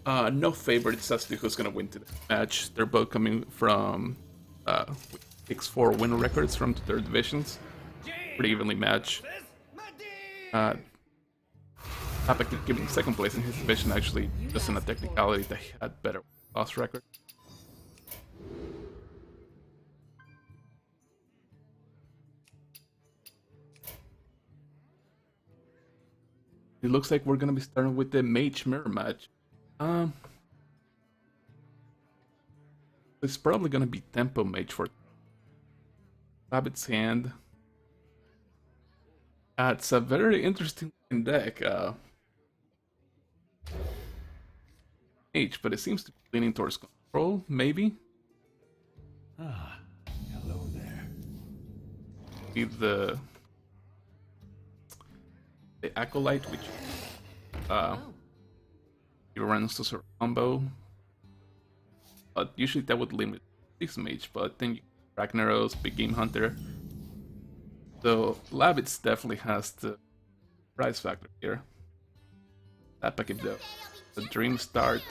No favorites as to who's gonna win today's match. They're both coming from 6-4 win records from their divisions. Pretty evenly matched. Tapakip giving second place in his division, actually just in a technicality that he had better loss record. It looks like we're gonna be starting with the Mage Mirror match. It's probably gonna be Tempo Mage for Rabbit's Hand. It's a very interesting deck. Mage, but it seems to be leaning towards control, maybe. Ah, hello there. Be the Acolyte, which he runs to sort of combo. But usually that would limit this mage, but then you Ragnaros, Big Game Hunter. So Lavitz definitely has the price factor here. Tapakip though. The Dream Start.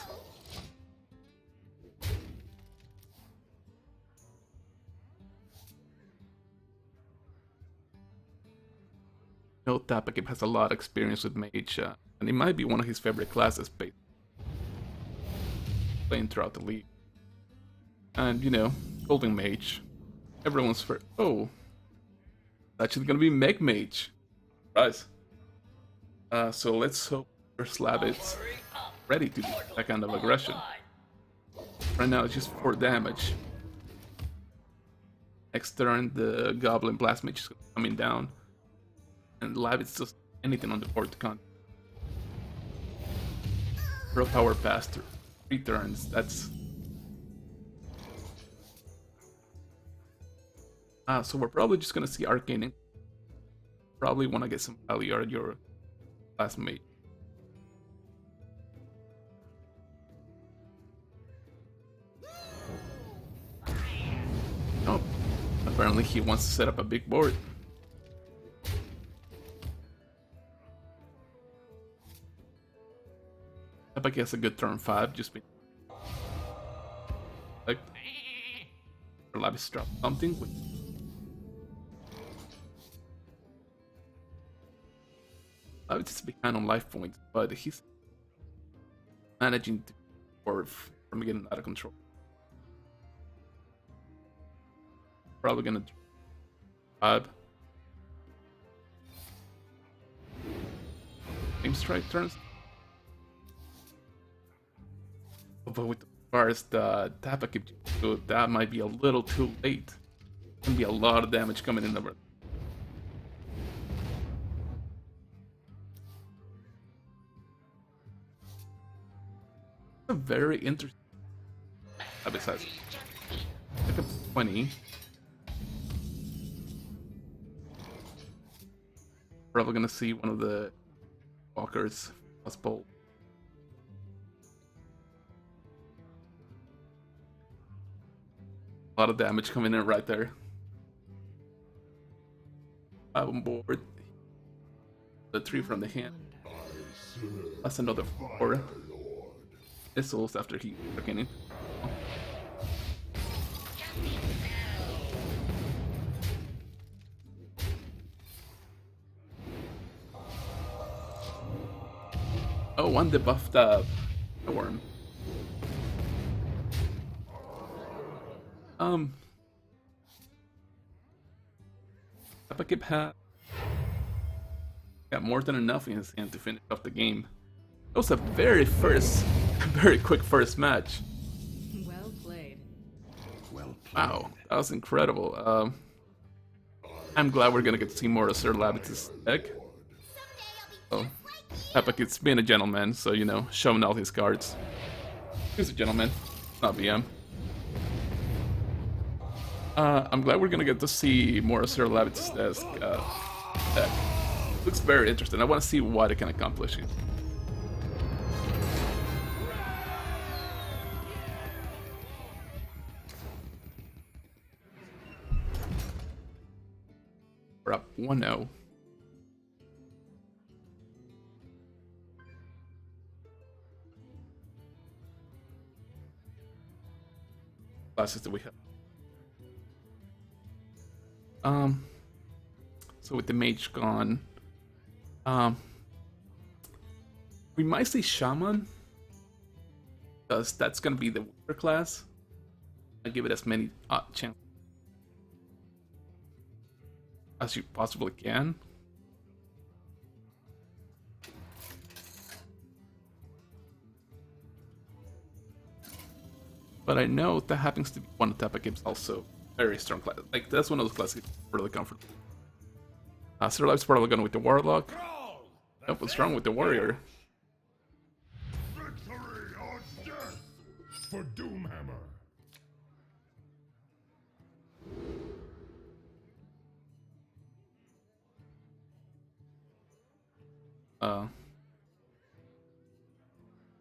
No, Tapakip has a lot of experience with Mage, and it might be one of his favorite classes based playing throughout the league. And you know, Golden Mage, everyone's for it's actually gonna be Meg Mage, guys. So let's hope SirLavitz ready to do that kind of aggression. Right now it's just 4 damage. Next turn the Goblin Blast Mage is coming down. And Lavitz just anything on the board to count. Throw power past 3 turns, that's... so we're probably just gonna see Arcane. Probably wanna get some value out of your classmate. Oh, apparently he wants to set up a big board. I guess a good turn 5, just be like Lavitz drop something. Lavitz is behind on life points, but he's managing to from getting out of control. Probably gonna 5. Same strike turns. But with the first Tapakip, that might be a little too late. Can be a lot of damage coming in over. A very interesting. Besides, like a 20. Probably gonna see one of the walkers possible. A lot of damage coming in right there. 5 on board. The 3 from the hand. That's another 4. Missiles after he took in. Oh, one debuffed worm. Tapakip had got more than enough in his hand to finish off the game. It was a very quick first match. Well played. Well played. Wow, that was incredible. I'm glad we're gonna get to see more of SirLavitz's deck. Oh, Tapakip's being a gentleman, so you know, showing all his cards. He's a gentleman, not VM. I'm glad we're gonna get to see more of SirLavitz's deck. Looks very interesting. I want to see what it can accomplish. We're up 1-0. classes that we have. So with the mage gone, we might say shaman, because that's gonna be the weaker class. I give it as many chances as you possibly can. But I know that happens to be one of Tapakip's also very strong class. Like, that's one of those classes really comfortable. SirLavitz probably going with the Warlock. Nope, what's wrong with the Warrior? Victory or death for Doomhammer.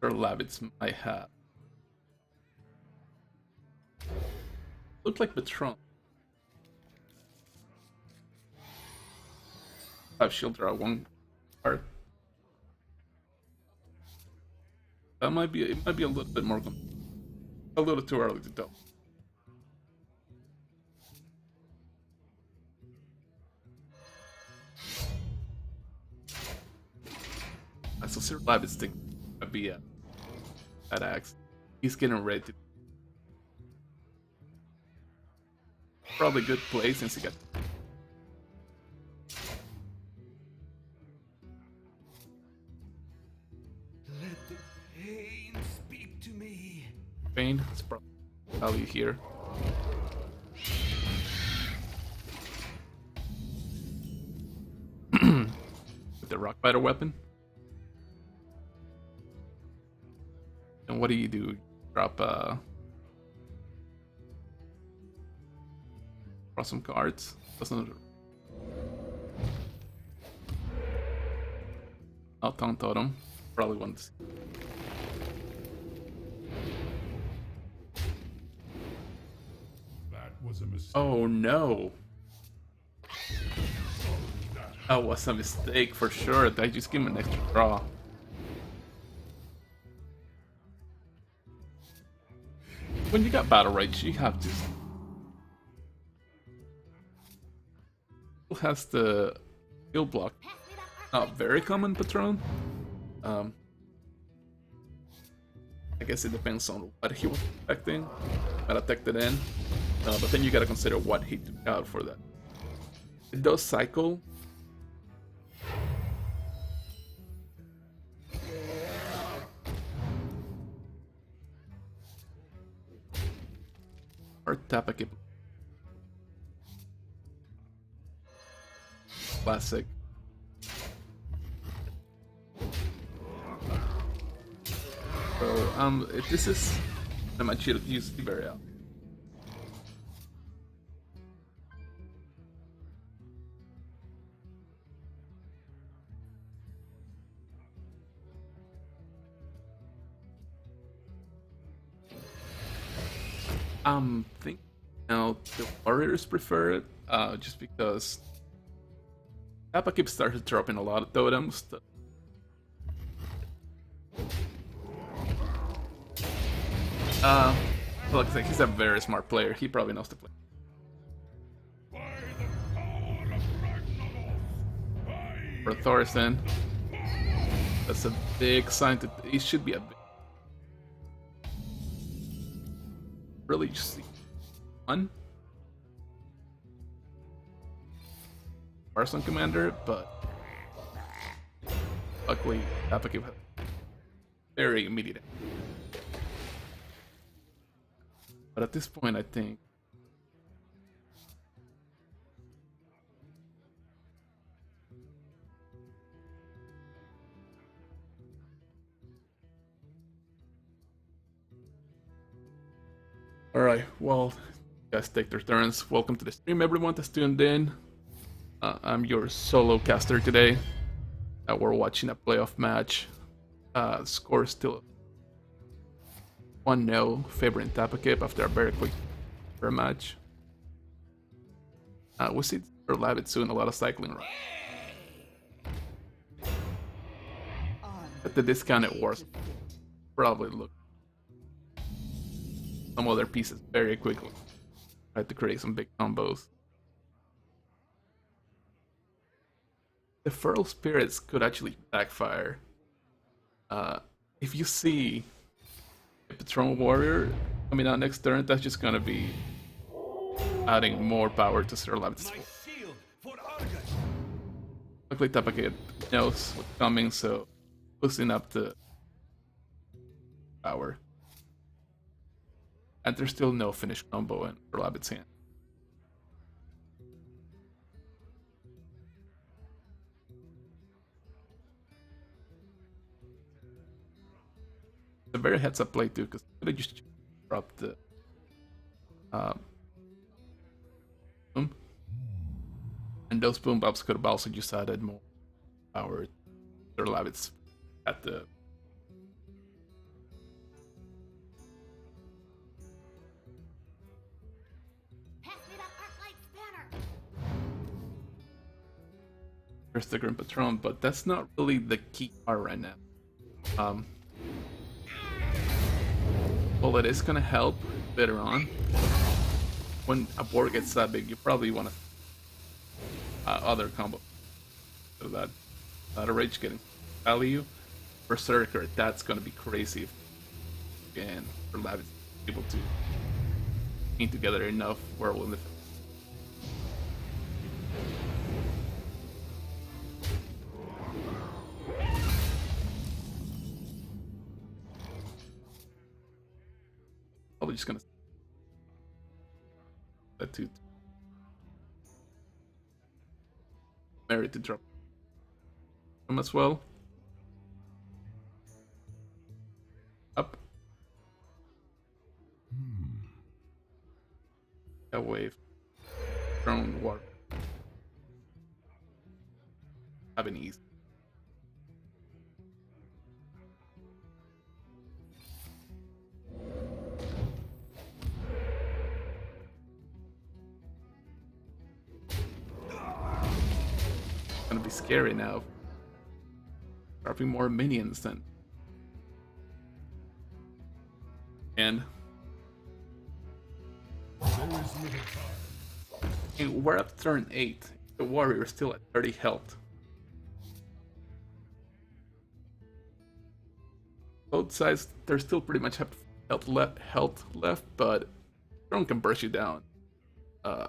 SirLavitz might have. Looked like Patron. She'll draw one card. That might be, it might be a little bit more, a little too early to tell. So SirLavitz thing might be at axe. He's getting ready to. Probably good play since he got. Let the pain speak to me. Pain, it's probably value here. With the rock fighter weapon. And what do? You drop draw some cards. Doesn't. I'll taunt totem. Probably want to see. That was a mistake. Oh no. That was a mistake for sure. I just give him an extra draw. When you got battle rage, you have to. Who has the skill block? Not very common Patron. I guess it depends on what he was expecting. What attacked it in. But then you gotta consider what he took out for that. It does cycle. Or Tapakip. Classic. So, if this is a match you use Tiberia. Think now the warriors prefer it, just because Tapakip started dropping a lot of totems. Looks like he's a very smart player. He probably knows the play. For Thorsten, that's a big sign that he should be a big. Really just one Arson Commander, but luckily Tapakip had very immediate. But at this point, I think alright, well, guys take their turns. Welcome to the stream, everyone that's tuned in. I'm your solo caster today. We're watching a playoff match. Score is still 1-0 favoring Tapakip after a very quick match. We'll see SirLavitz soon, a lot of cycling around. At the discounted wars, probably look. some other pieces very quickly. Try to create some big combos. The Feral Spirits could actually backfire. If you see a Patron Warrior coming out next turn, that's just gonna be adding more power to SirLavitz. My shield for Argus. Luckily Tapakip knows what's coming, so boosting up the power. And there's still no finished combo in SirLavitz's hand. It's a very heads up play too, because I just drop the boom. And those boom bobs could have also just added more power to SirLavitz at the there's the Grim Patron, but that's not really the key part right now. Well, it is gonna help later on. When a board gets that big, you probably want to other combo. So that rage getting value. Berserker, that's gonna be crazy. And for SirLavitz able to paint together enough whirlwind effect. Probably just gonna that to Mary to drop him as well. Up. A wave. Thrown water. Have an ease. Gonna be scary now. Dropping more minions then. And we're at turn 8. The warrior is still at 30 health. Both sides, they still pretty much have health left, but Drone can burst you down.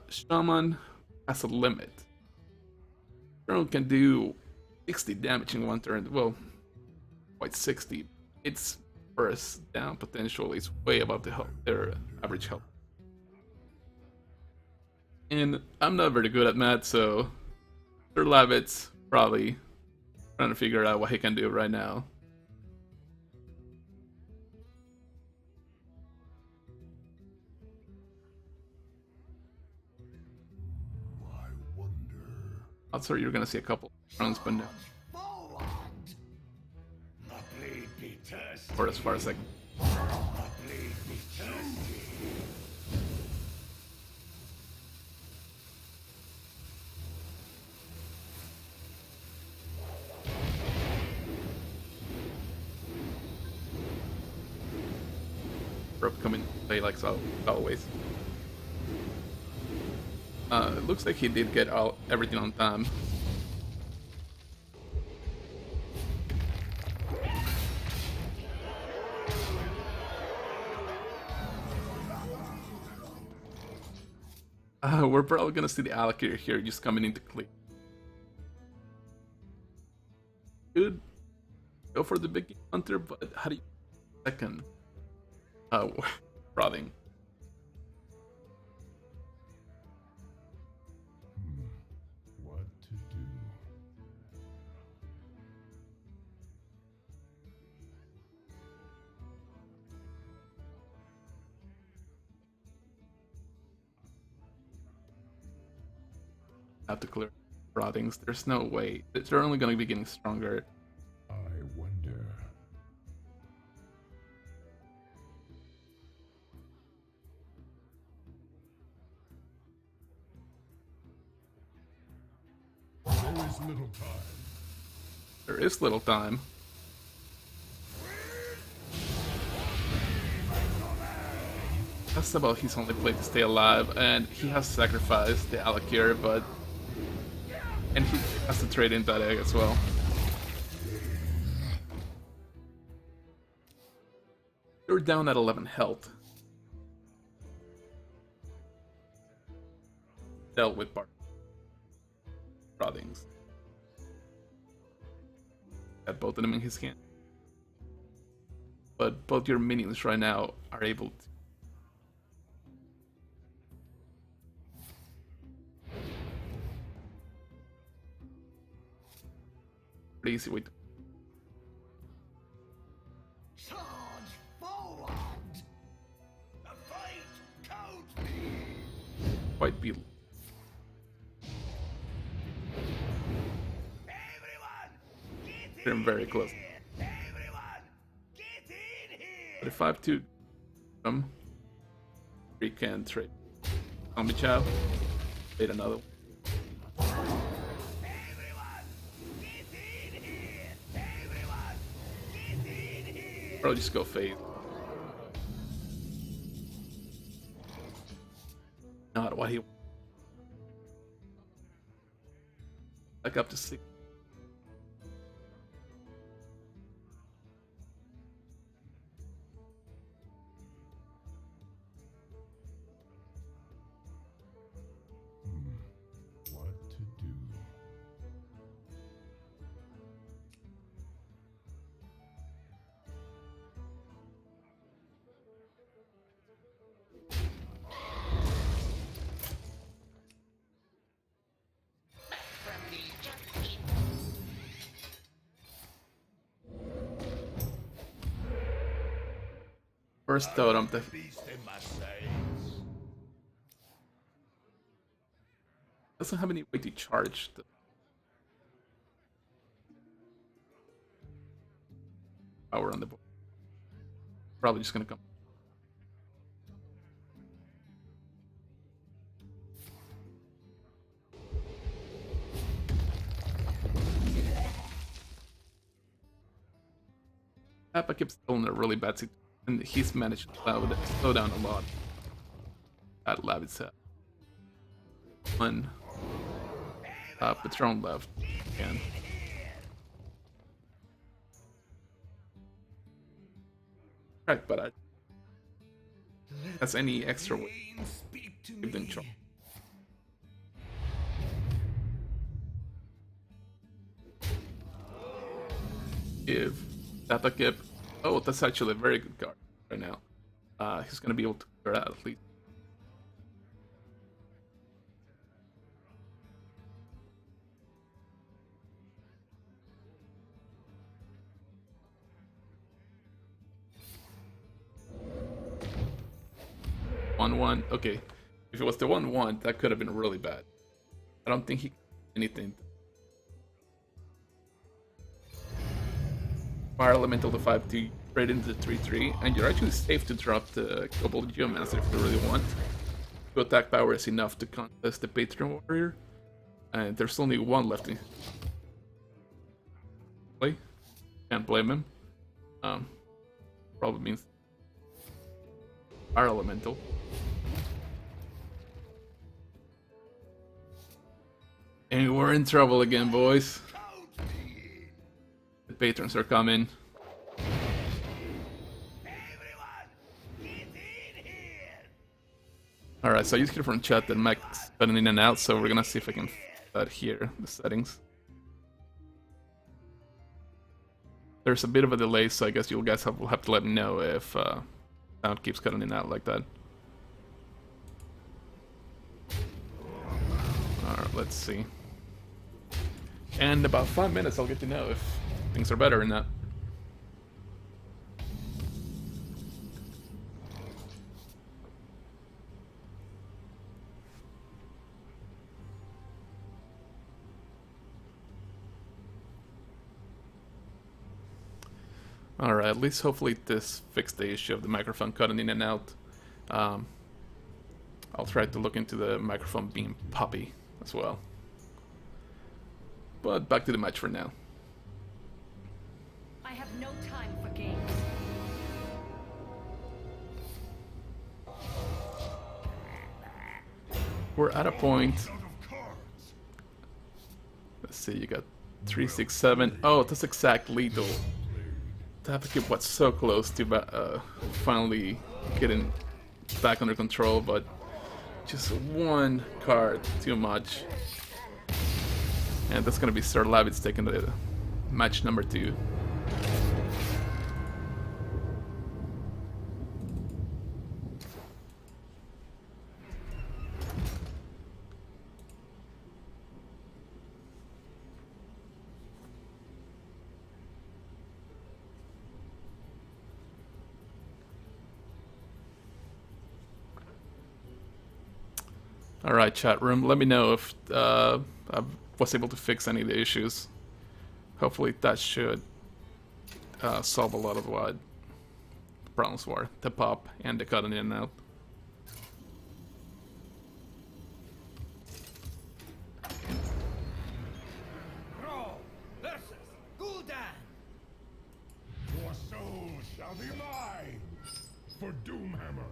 Shaman has a limit. Drone can do 60 damage in one turn. Well, quite 60. Its burst down potential is way above their average health. And I'm not very good at math, so SirLavitz probably trying to figure out what he can do right now. I'm sorry, you're gonna see a couple runs, but no. Or as far as like. Rope coming play like always. It looks like he did get everything on time. We're probably gonna see the allocator here just coming into click. Could go for the big hunter, but how do you second? Frothing. What to do? Have to clear Frothings. There's no way. They're only going to be getting stronger. I wonder. There is little time. There is little time. That's about his only play to stay alive, and he has sacrificed the Alakir, but... And he has to trade in that egg as well. You're down at 11 health. Dealt with proddings. Got both of them in his hand. But both your minions right now are able to... Pretty easy way to... Charge forward! The fight counts me! Quite be... Everyone, get They're in very close. here! Everyone, get in here! But if I have to... we can trade. Zombie Chow. Trade another one. Or I'll just go fade. Not what he... Back up to 6. What to do? First totem, the... Beast in my sights. Doesn't have any way to charge the... Power on the board. Probably just gonna come. Tapakip's still in a really bad situation, and he's managed to slow down a lot. SirLavitz had one Patron left again. Right, but I... That's any extra way. Pain, speak to Give them me. chop. If Tapakip... Oh, that's actually a very good card right now. He's gonna be able to clear that at least. One. Okay, if it was the 1/1, that could have been really bad. I don't think he anything. Fire Elemental to 5-2, trade into the 3/3, and you're actually safe to drop the Kobold Geomancer if you really want. Your attack power is enough to contest the Patron Warrior, and there's only one left in play. Can't blame him. Probably means Fire Elemental. And we're in trouble again, boys. The patrons are coming. Alright, so I just hear from chat that Mac's cutting in and out, so we're gonna see if I can that here, the settings. There's a bit of a delay, so I guess you guys will have to let me know if sound keeps cutting in and out like that. Alright, let's see. And about 5 minutes I'll get to know if things are better or not. Alright, at least hopefully this fixed the issue of the microphone cutting in and out. I'll try to look into the microphone being poppy as well. But back to the match for now. I have no time for games. we're at a point. Let's see, you got 3, 6, 7. Oh, that's exact lethal. Tapakip was so close to finally getting back under control, but just one card too much. And that's gonna be SirLavitz taking the match number 2. Alright, chat room, let me know if I was able to fix any of the issues. Hopefully that should solve a lot of what the problems were. The pop and the cutting in and out. Brawl versus Gul'dan. Your soul shall be mine for Doomhammer.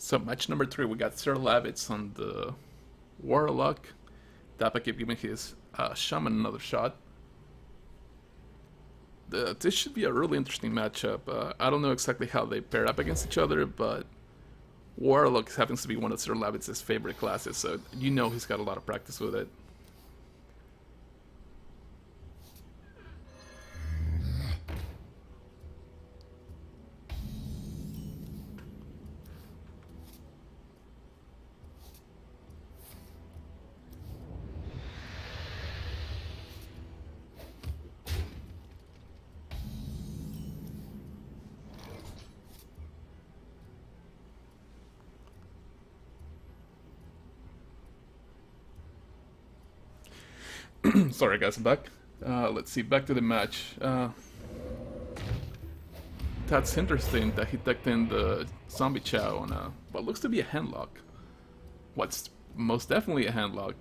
So match number 3, we got SirLavitz on the Warlock. Tapakip giving his Shaman another shot. This should be a really interesting matchup. I don't know exactly how they pair up against each other, but Warlock happens to be one of SirLavitz's favorite classes, so you know he's got a lot of practice with it. Sorry guys, I'm back. Let's see, back to the match. That's interesting that he tucked in the Zombie Chow on what looks to be a handlock. What's most definitely a handlock.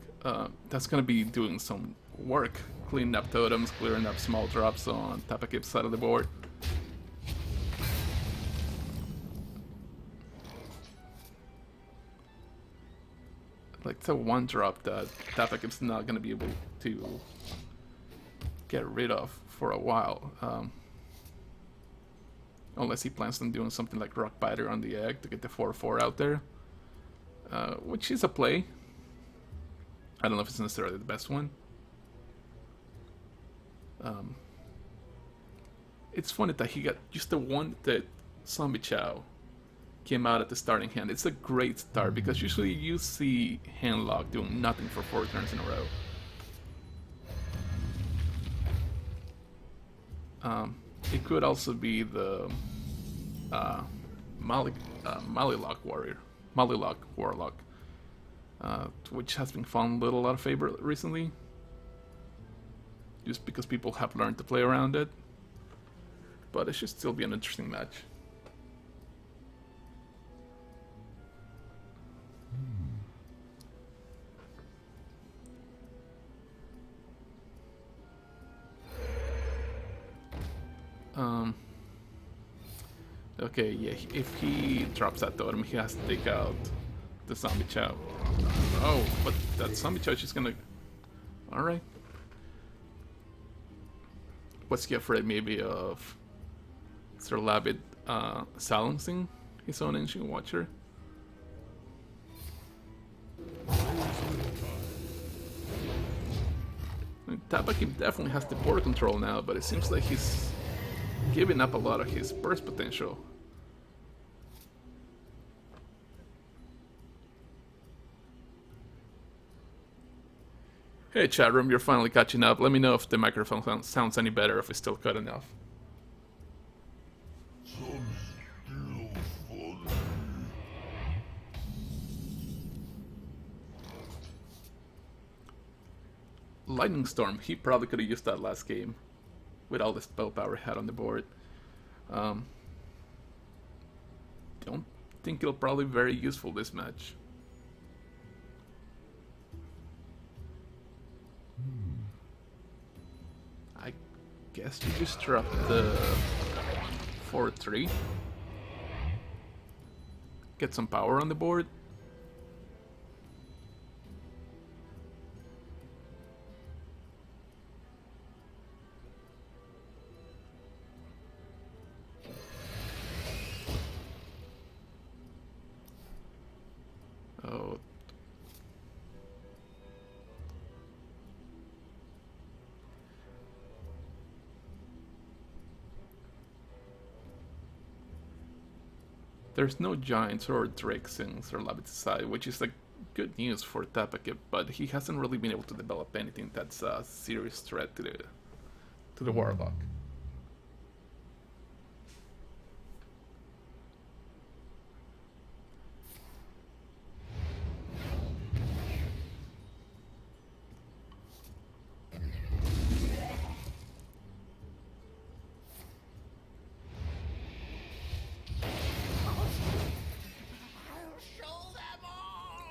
That's gonna be doing some work. Cleaning up totems, clearing up small drops on Tapakip's side of the board. Like, it's a one drop that Tapakip's not gonna be able to get rid of for a while. Unless he plans on doing something like Rock Biter on the egg to get the 4/4 out there. Which is a play. I don't know if it's necessarily the best one. It's funny that he got just the one that Zombie Chow came out at the starting hand. It's a great start because usually you see Handlock doing nothing for 4 turns in a row. It could also be the Mollylock Warlock, which has been falling a little out of favor recently, just because people have learned to play around it. But it should still be an interesting match. Okay, yeah, if he drops that totem, he has to take out the Zombie Chow. Oh, but that Zombie Chow is just gonna... Alright. Was he afraid maybe of SirLavitz silencing his own Ancient Watcher? Tapakip definitely has the board control now, but it seems like he's giving up a lot of his burst potential. Hey chat room, you're finally catching up. Let me know if the microphone sounds any better, if it's still cut enough. Lightning Storm, he probably could have used that last game with all the spell power he had on the board. Don't think it'll probably be very useful this match. I guess you just drop the 4/3. get some power on the board. Oh. There's no giants or drakes in SirLavitz's side, which is like good news for Tapakip, but he hasn't really been able to develop anything that's a serious threat to the Warlock.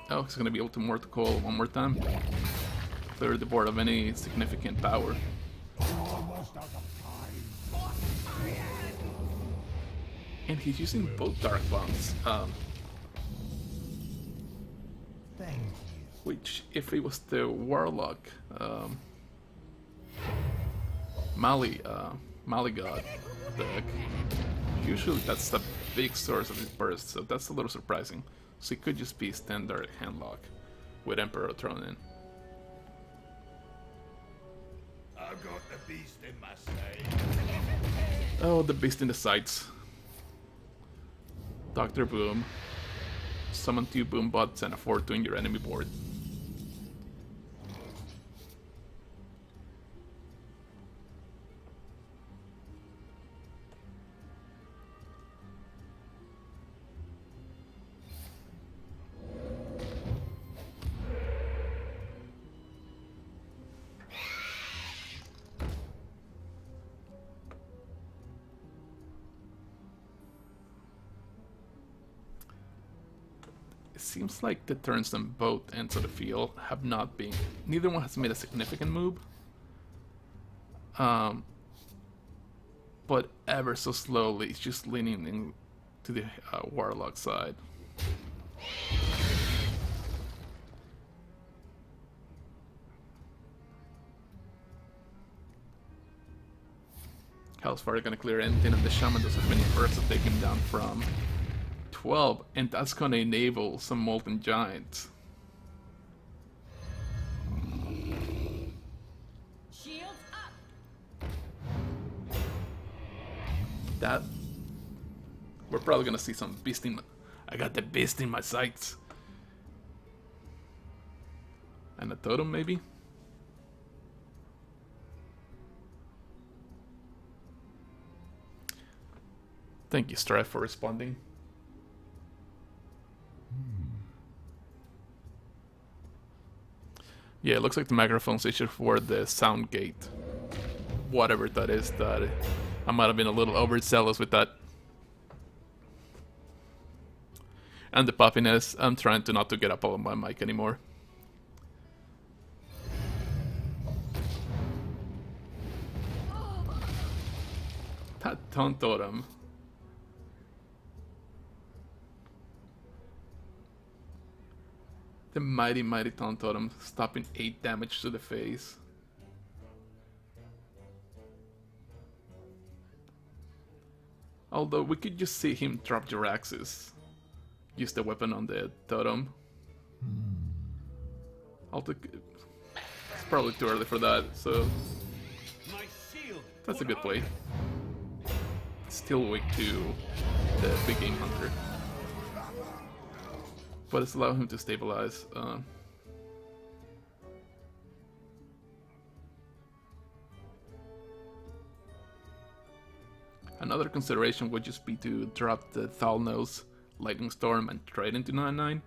Oh, he's gonna be able to Mortal Coil one more time. Clear the board of any significant power. And he's using both Dark Bombs. Which, if it was the Warlock, Maligod deck, usually that's the big source of his burst, so that's a little surprising. So it could just be standard handlock with Emperor thrown in. I've got the beast in my sight. Oh, the beast in the sights. Dr. Boom. Summon 2 Boom Bots and a 4 to your enemy board. It seems like the turns on both ends of the field have not been... Neither one has made a significant move. But ever so slowly, it's just leaning in to the Warlock side. Hellsfire gonna clear anything, and the Shaman doesn't have many perks to take him down from 12, and that's gonna enable some Molten Giants. Shields up. That we're probably gonna see some beast in. I got the beast in my sights. And a totem, maybe. Thank you, Strife, for responding. Yeah, it looks like the microphone's issued for the sound gate. Whatever that is, that I might have been a little overzealous with that. And the puffiness, I'm trying to not to get up on my mic anymore. That Taunt Totem. The mighty Taunt Totem, stopping 8 damage to the face. Although we could just see him drop Jiraxis. Use the weapon on the totem. It's probably too early for that, so that's a good play. Still weak to the big game hunter. But it's allowing him to stabilize. Another consideration would just be to drop the Thalnos Lightning Storm and trade into 9/9.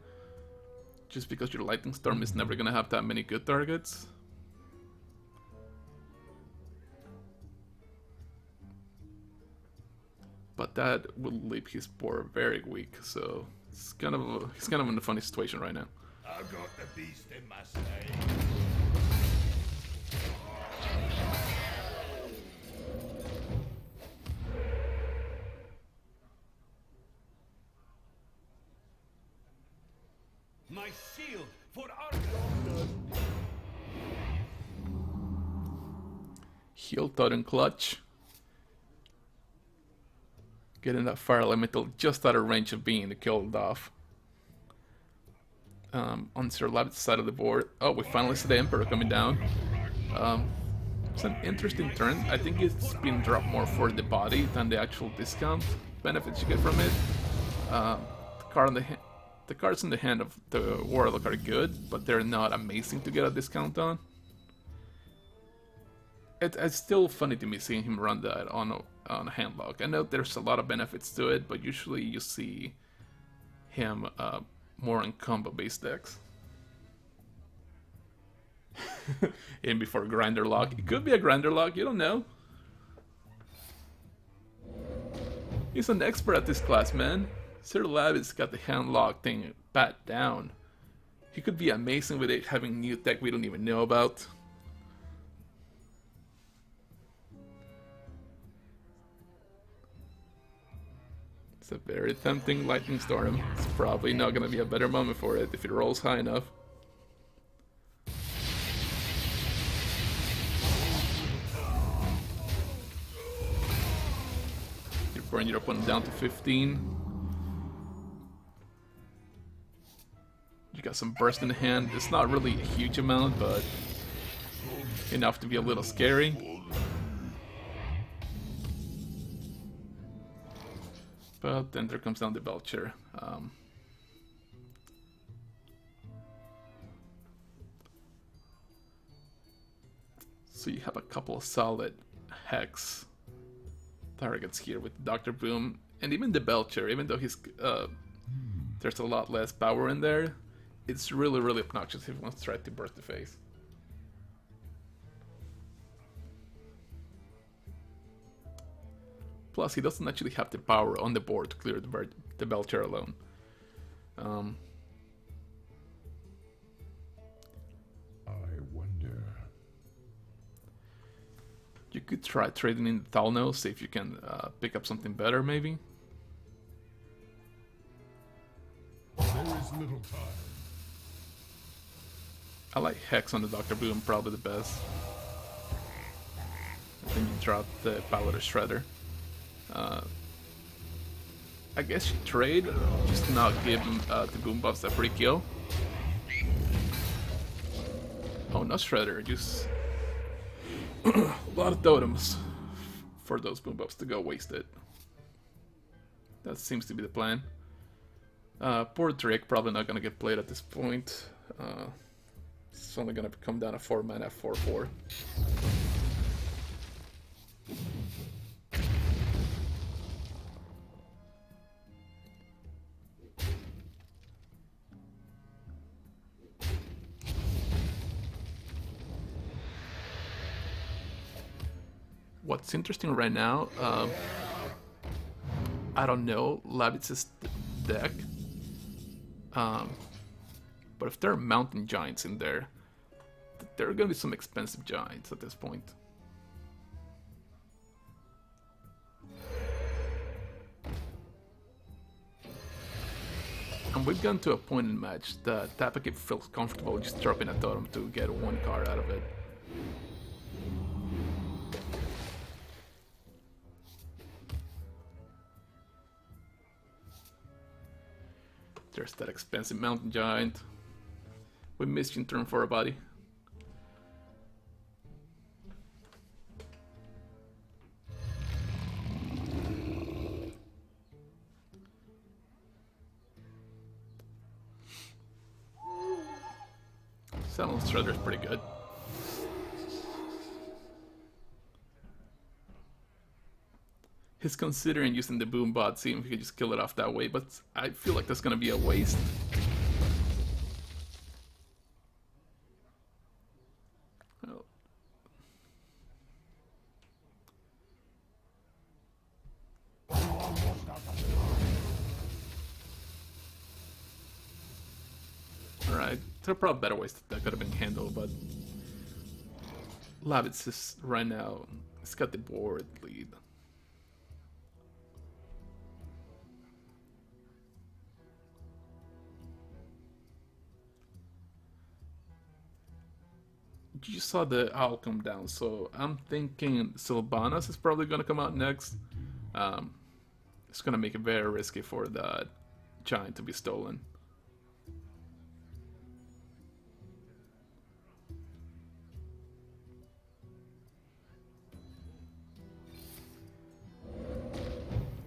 Just because your Lightning Storm is never gonna have that many good targets. But that will leave his board very weak, so he's kind of in a funny situation right now. I've got the beast in my sight. My shield for Arthur. Heal Thought and Clutch. Getting that fire elemental just out of range of being killed off. On SirLavitz side of the board. Oh, we finally see the Emperor coming down. It's an interesting turn. I think it's been dropped more for the body than the actual discount benefits you get from it. The cards in the hand of the Warlock are good, but they're not amazing to get a discount on. It's still funny to me seeing him run that on a handlock. I know there's a lot of benefits to it, but usually you see him more on combo-based decks. In before Grinder Lock. It could be a Grinder Lock, you don't know. He's an expert at this class, man. SirLavitz got the handlock thing pat down. He could be amazing with it having new tech we don't even know about. It's a very tempting Lightning Storm. It's probably not gonna be a better moment for it if it rolls high enough. You burn your opponent down to 15. You got some burst in the hand. It's not really a huge amount, but enough to be a little scary. But then there comes down the Belcher. So you have a couple of solid Hex targets here with Dr. Boom, and even the Belcher, even though he's there's a lot less power in there, it's really, really obnoxious if he wants to try to burst the face. Plus, he doesn't actually have the power on the board to clear the Belcher alone. I wonder. You could try trading in the Thalnos, see if you can pick up something better, maybe. There is little time. I like Hex on the Dr. Boom, probably the best. I think you drop the Power Shredder. I guess you trade, just to not give him the boom buffs that free kill. Oh, no Shredder, just a lot of totems for those boom buffs to go wasted. That seems to be the plan. Poor Drake, probably not gonna get played at this point. It's only gonna come down to 4 mana, 4/4. What's interesting right now, I don't know Lavitz's deck, but if there are mountain giants in there, there are going to be some expensive giants at this point. And we've gotten to a point in the match that Tapakip feels comfortable just dropping a totem to get one card out of it. There's that expensive mountain giant. We missed you in turn 4, buddy. Salon Shredder's pretty good. He's considering using the boom bot, seeing if he can just kill it off that way, but I feel like that's gonna be a waste. Well. Alright, there are probably better ways that could have been handled, but Lavitz is right now, he's got the board lead. you saw the owl come down, so I'm thinking Sylvanas is probably gonna come out next. It's gonna make it very risky for that giant to be stolen.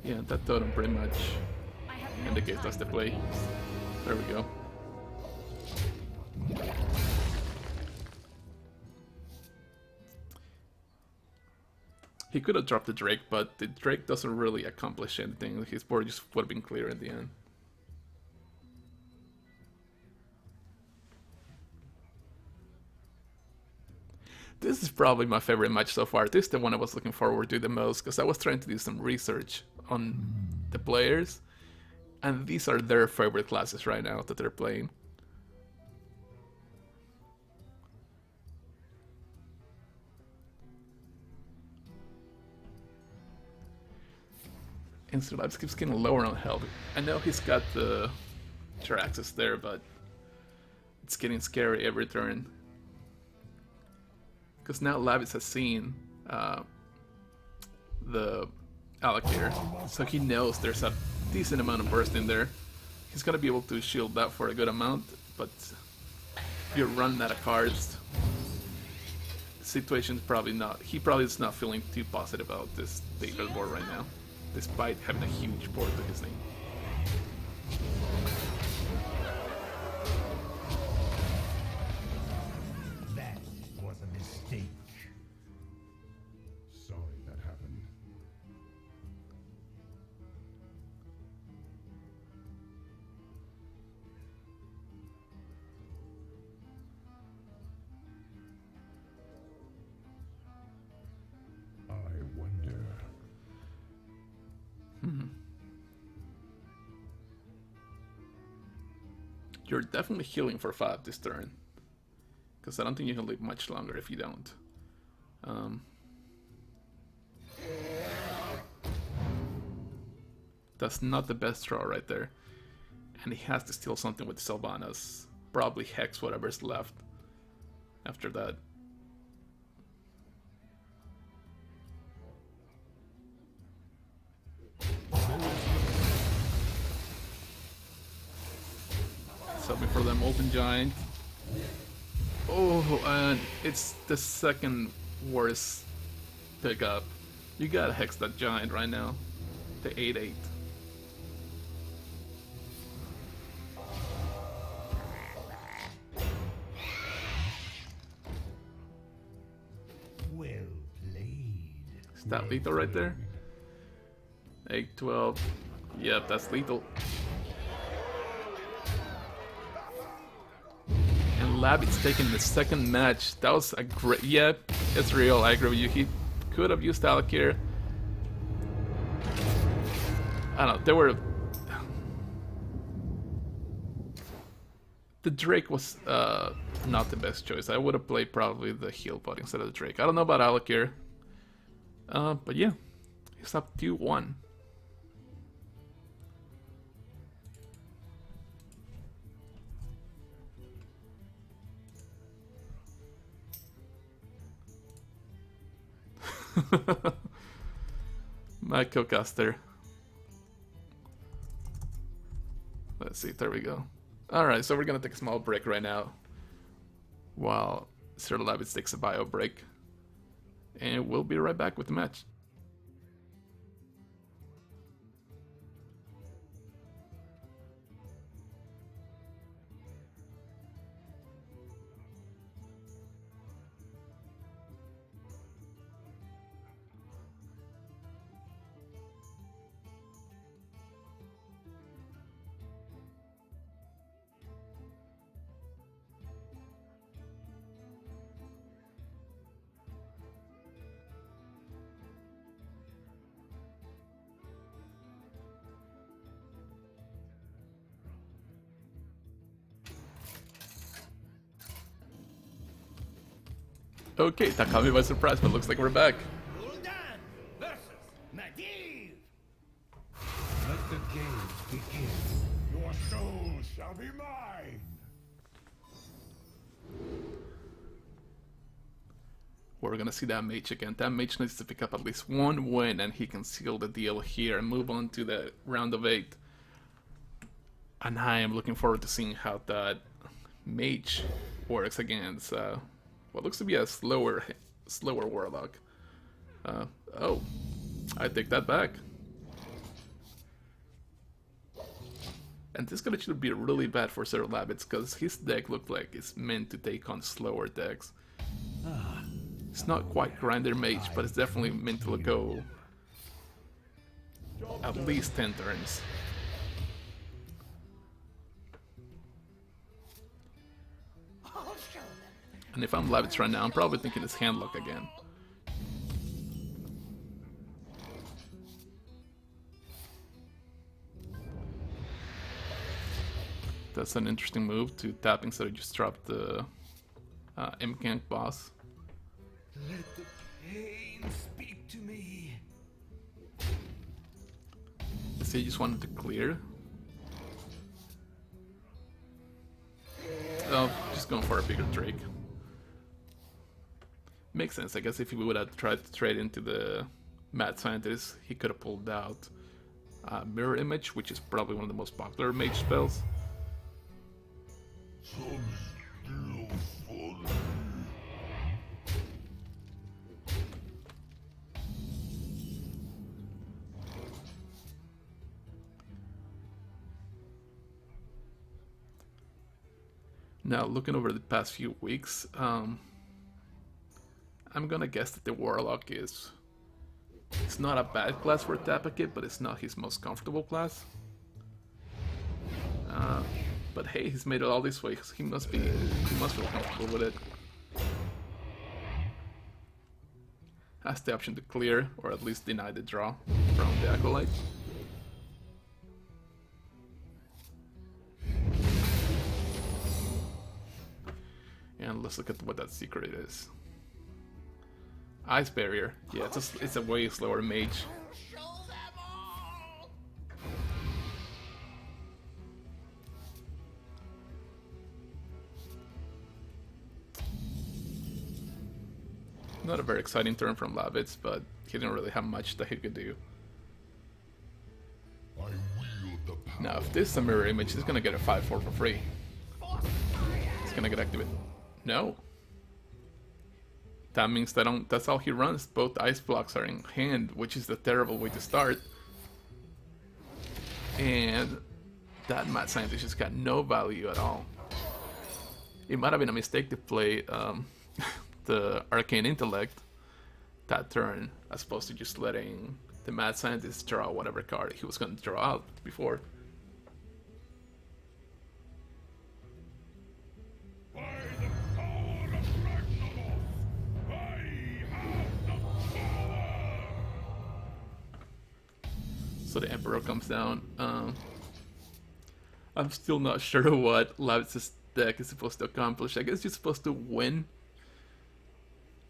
Yeah, that totem pretty much indicates us the play. There we go. He could have dropped the Drake, but the Drake doesn't really accomplish anything. His board just would have been clear in the end. This is probably my favorite match so far. This is the one I was looking forward to the most, because I was trying to do some research on the players, and these are their favorite classes right now that they're playing. And SirLavitz keeps getting lower on health. I know he's got the Jiraxis there, but it's getting scary every turn. Because now Lavitz has seen the Alakir, so he knows there's a decent amount of burst in there. He's gonna be able to shield that for a good amount, but if you're running out of cards, the situation's probably not. He probably is not feeling too positive about this David board right now, despite having a huge board to his name. That was a mistake. Sorry that happened. I wonder. You're definitely healing for 5 this turn, because I don't think you can live much longer if you don't. That's not the best draw right there. And he has to steal something with Sylvanas. Probably Hex whatever's left after that. Something for them, Open Giant. Oh, and it's the second worst pickup. You gotta Hex that Giant right now. The 8/8. Well played. Is that lethal right there? 8/12. Yep, that's lethal. And Lavitz taking the second match. That was a great. Yep, it's real. I agree with you. He could have used Alakir. I don't know. There were. The Drake was not the best choice. I would have played probably the heal bot instead of the Drake. I don't know about Alakir. But yeah, he's up 2-1. My co-caster. Let's see, there we go. Alright, so we're gonna take a small break right now while SirLavitz takes a bio break. And we'll be right back with the match. Okay, that caught me by surprise, but looks like we're back. Gul'dan versus Medivh. Let the games begin. Your soul shall be mine. we're gonna see that mage again. That mage needs to pick up at least one win and he can seal the deal here and move on to the round of 8. And I am looking forward to seeing how that mage works against what looks to be a slower warlock. Oh, I take that back. And this could actually be really bad for SirLavitz because his deck looked like it's meant to take on slower decks. It's not quite Grinder Mage, but it's definitely meant to go at least 10 turns. And if I'm Lavitz right now, I'm probably thinking it's Handlock again. That's an interesting move to tap instead of just drop the M-Gank boss. Let the pain speak to me. Let's say he just wanted to clear. Oh, just going for a bigger Drake. Makes sense. I guess if he would have tried to trade into the Mad Scientist, he could have pulled out Mirror Image, which is probably one of the most popular mage spells. Now, looking over the past few weeks, I'm gonna guess that the Warlock it's not a bad class for Tapakip, but it's not his most comfortable class. But hey, he's made it all this way. He must feel comfortable with it. Has the option to clear, or at least deny the draw from the Acolyte. And let's look at what that secret is. Ice Barrier. Yeah, it's a way slower mage. Not a very exciting turn from Lavitz, but he didn't really have much that he could do. Now, if this is a mirror image, he's gonna get a 5/4 for free. He's gonna get activated. No. That means that's all he runs. Both ice blocks are in hand, which is a terrible way to start. And that Mad Scientist just got no value at all. It might have been a mistake to play the Arcane Intellect that turn, as opposed to just letting the Mad Scientist draw whatever card he was going to draw out before. So the Emperor comes down. I'm still not sure what Lavitz's deck is supposed to accomplish. I guess you're supposed to win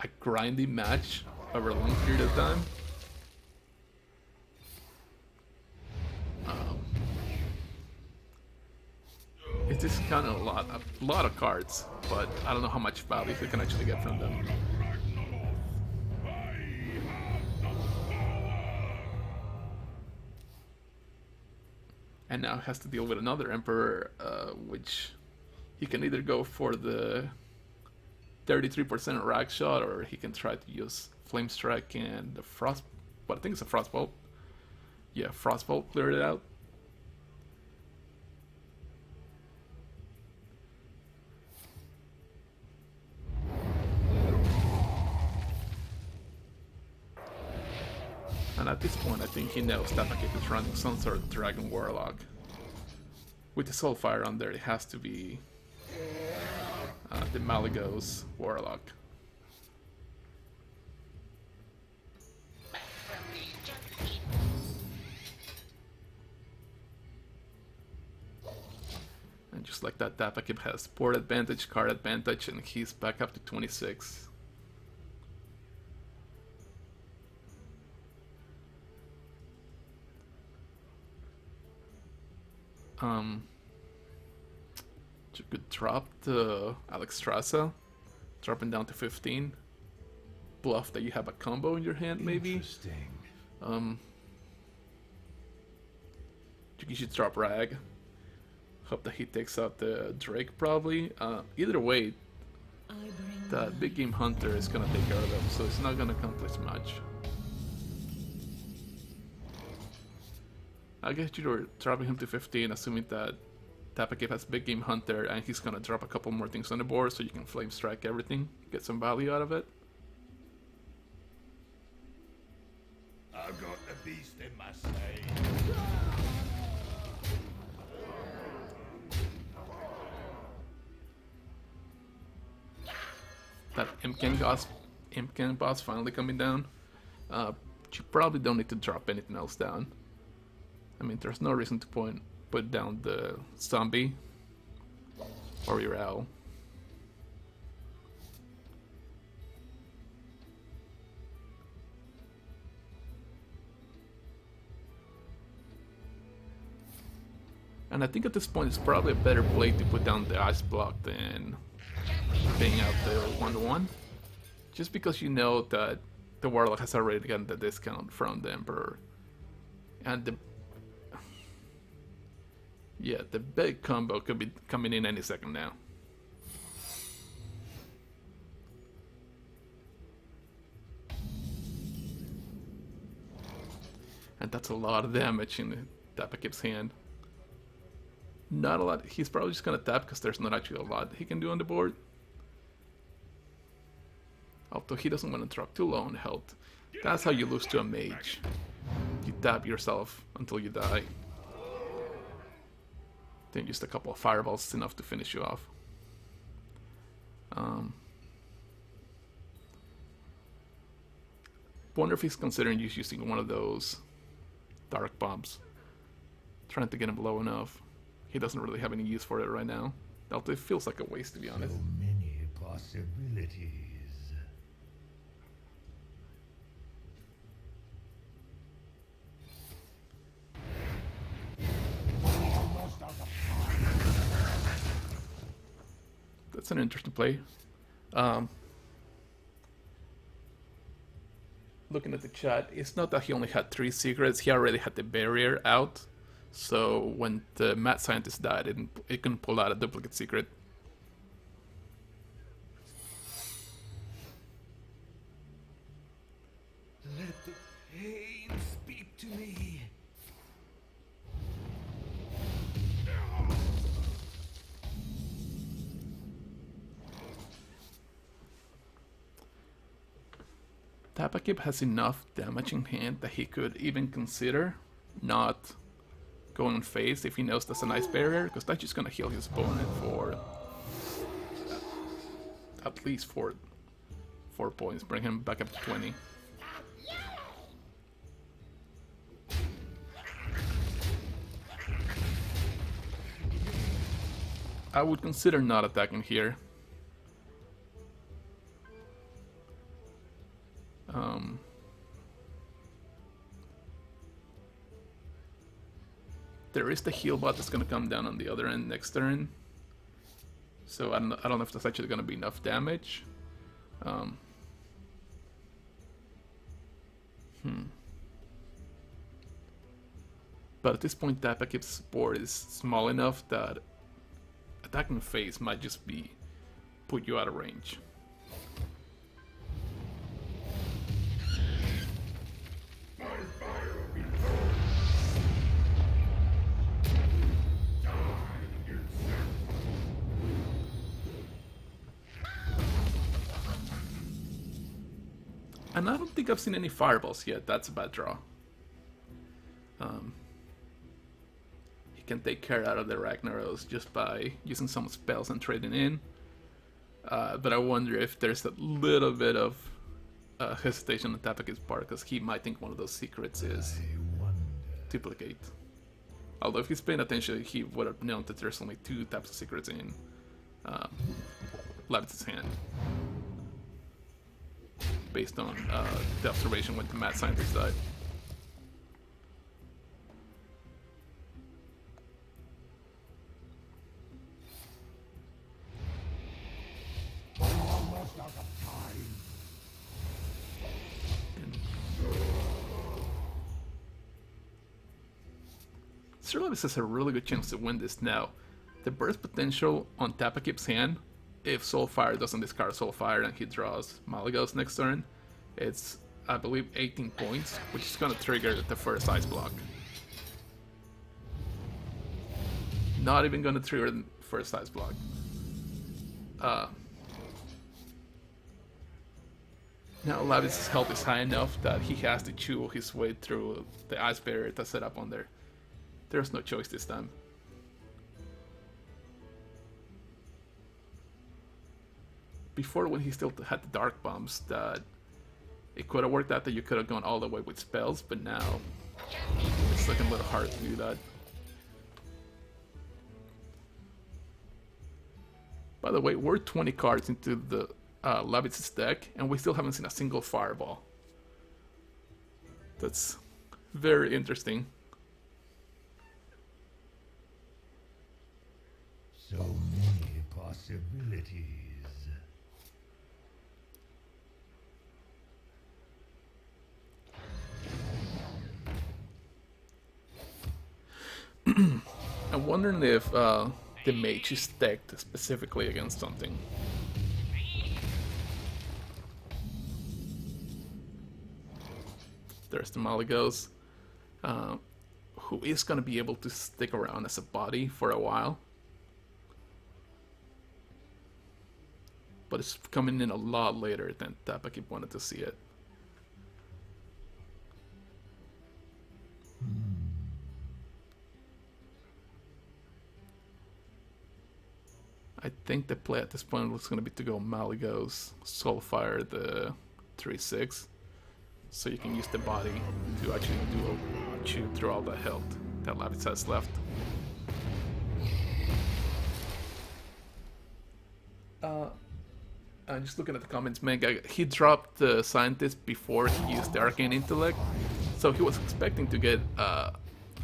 a grindy match over a long period of time. It's just kind of a lot of cards, but I don't know how much value you can actually get from them. And now has to deal with another Emperor, which he can either go for the 33% rack shot, or he can try to use Flame Strike and the Frost. What I think it's a Frostbolt. Yeah, Frostbolt cleared it out. And at this point, I think he knows Tapakip is running some sort of Dragon Warlock. With the Soulfire on there, it has to be the Malygos Warlock. And just like that, Tapakip has board advantage, card advantage, and he's back up to 26. You could drop the Alexstrasza, dropping down to 15. bluff that you have a combo in your hand, maybe. Interesting. You should drop Rag. Hope that he takes out the Drake, probably. Either way, that Big Game Hunter is gonna take care of them, so it's not gonna accomplish much. I guess you're dropping him to 15, assuming that Tapakip has Big Game Hunter, and he's gonna drop a couple more things on the board so you can Flame Strike everything, get some value out of it. I've got a beast in my state. That Imcan boss finally coming down. You probably don't need to drop anything else down. I mean, there's no reason to put down the zombie or your owl. And I think at this point it's probably a better play to put down the ice block than paying out the 1-1. Just because you know that the Warlock has already gotten the discount from the Emperor. And the big combo could be coming in any second now. And that's a lot of damage in Tapakip's hand. Not a lot. He's probably just gonna tap because there's not actually a lot he can do on the board. Although he doesn't want to drop too low on health. That's how you lose to a mage. You tap yourself until you die. Then just a couple of fireballs is enough to finish you off. Wonder if he's considering just using one of those dark bombs. Trying to get him low enough. He doesn't really have any use for it right now. Although it feels like a waste, to be honest. So many possibilities. That's an interesting play. Looking at the chat, it's not that he only had 3 secrets, he already had the barrier out. So when the mad scientist died, it couldn't pull out a duplicate secret. Let the pain speak to me. Tapakip has enough damage in hand that he could even consider not going on phase if he knows that's a nice barrier, because that's just gonna heal his opponent for at least 4 points, bring him back up to 20. I would consider not attacking here. There is the heal bot that's gonna come down on the other end next turn. So I don't know if that's actually gonna be enough damage. But at this point, Tapakip's board is small enough that attacking phase might just be put you out of range. And I don't think I've seen any fireballs yet. That's a bad draw. He can take care out of the Ragnaros just by using some spells and trading in. But I wonder if there's a little bit of hesitation on Tapakip's part, because he might think one of those secrets is duplicate. Although if he's paying attention, he would have known that there's only 2 types of secrets in Lavitz's hand. Based on the observation when the mad scientist died. Almost out of time. SirLavitz has a really good chance to win this now. The burst potential on Tapakip's hand, if Soulfire doesn't discard Soulfire and he draws Malygos next turn, it's, I believe, 18 points, which is gonna trigger the first Ice Block. Not even gonna trigger the first Ice Block. Now Lavitz's health is high enough that he has to chew his way through the ice barrier that's set up on there. There's no choice this time. Before, when he still had the dark bombs, that it could have worked out that you could have gone all the way with spells, but now it's looking a little hard to do that. By the way, we're 20 cards into the Lavitz's deck, and we still haven't seen a single fireball. That's very interesting. So many possibilities. I'm wondering if the mage is decked specifically against something. There's the Malygos, who is going to be able to stick around as a body for a while. But it's coming in a lot later than Tapakip wanted to see it. I think the play at this point was going to be to go Malygos, Soulfire the 3/6, so you can use the body to actually chew through all the health that Lavitz has left. I'm just looking at the comments, Mega. He dropped the Scientist before he used the Arcane Intellect, so he was expecting to get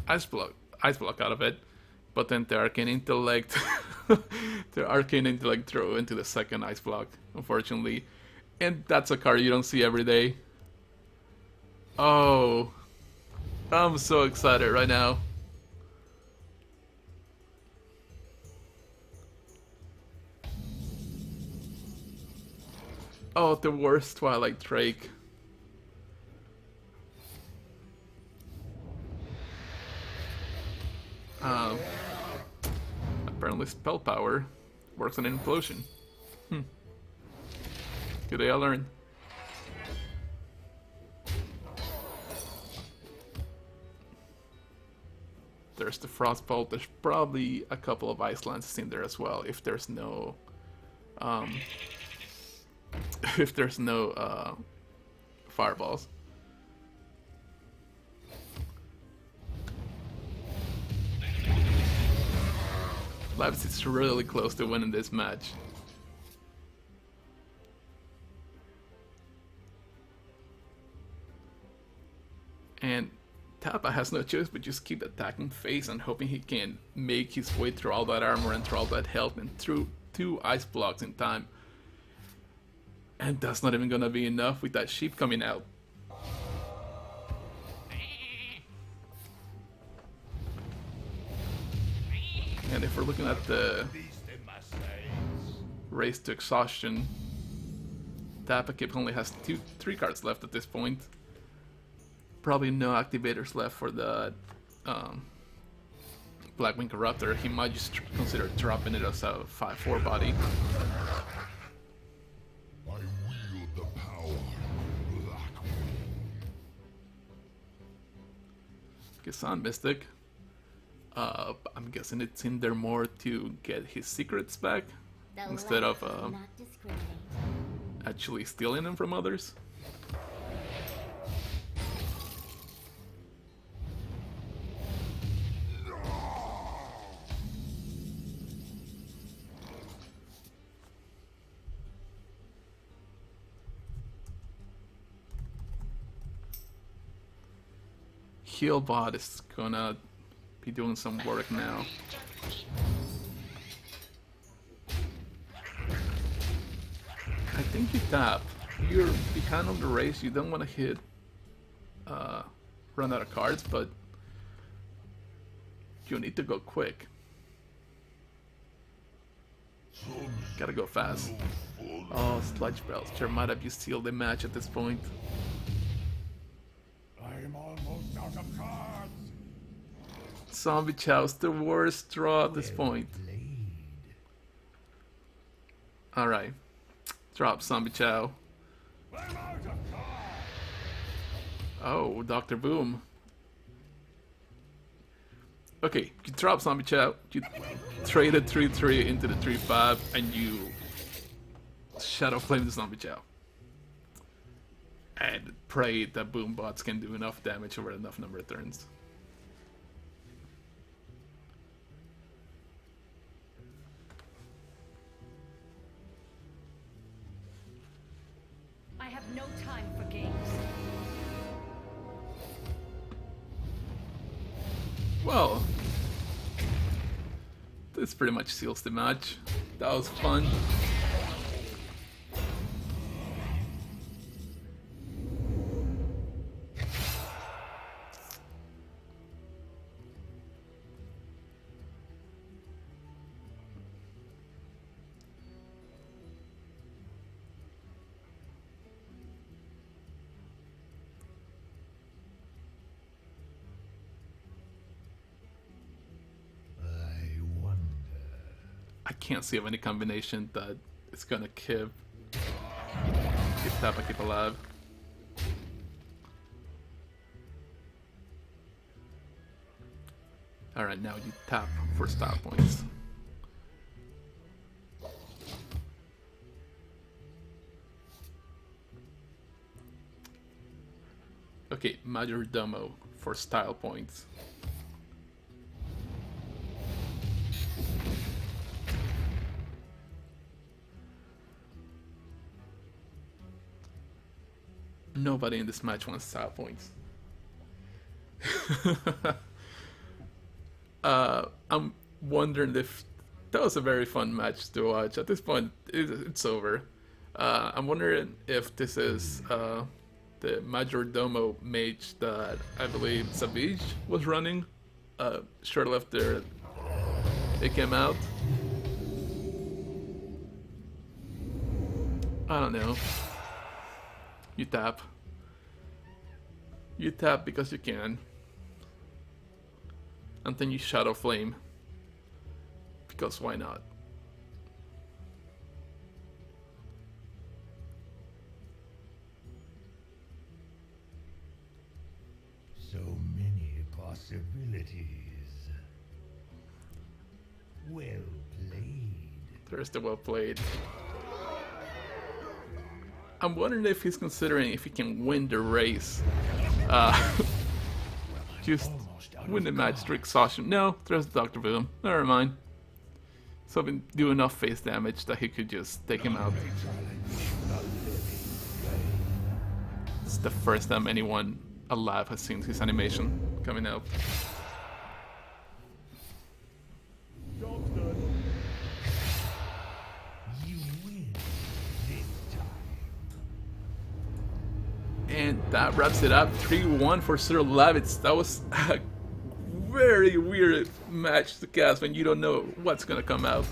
Ice Block out of it, but then the Arcane Intellect, threw into the second Ice Block, unfortunately, and that's a card you don't see every day. Oh, I'm so excited right now. Oh, the worst Twilight Drake. Apparently spell power works on an implosion. Today I learned. There's the Frostbolt. There's probably a couple of Ice Lances in there as well if there's no fireballs. Lavitz is really close to winning this match. And Tapa has no choice but just keep attacking face and hoping he can make his way through all that armor and through all that health and through 2 ice blocks in time. And that's not even gonna be enough with that sheep coming out. And if we're looking at the race to exhaustion, Tapakip only has 3 cards left at this point. Probably no activators left for the Blackwing Corruptor. He might just consider dropping it as a 5/4 body. I wield the power of Blackwing. Kisan Mystic. I'm guessing it's in there more to get his secrets back instead of actually stealing them from others. Healbot is gonna be doing some work now. I think you tap. You're behind on the race, you don't want to hit run out of cards, but You need to go quick. Gotta go fast. Oh, Sludge Belcher might have you sealed the match at this point. I'm almost out of cards. Zombie Chow's the worst draw at this point. Alright. Drop Zombie Chow. I'm out of cards. Oh, Dr. Boom. Okay, you drop Zombie Chow, you trade a 3-3 into the 3-5, and you Shadow Flame the Zombie Chow. And pray that Boom bots can do enough damage over enough number of turns. I have no time for games. Well, this pretty much seals the match. That was fun. I can't see of any combination that is gonna keep Tapakip alive. Alright, now you tap for style points. Okay, Majordomo for style points. Nobody in this match wants style points. I'm wondering if that was a very fun match to watch. At this point, it's over. I'm wondering if this is the Majordomo mage that I believe Savage was running shortly after it came out. I don't know. You tap. You tap because you can. And then you Shadow Flame. Because why not? So many possibilities. Well played. There's the well played. I'm wondering if he's considering if he can win the race. Just win the match through exhaustion. No, there's Dr. Boom. Never mind. So been do enough face damage that he could just take him out. It's the first time anyone alive has seen his animation coming out. And that wraps it up. 3-1 for SirLavitz. That was a very weird match to cast when you don't know what's gonna come out.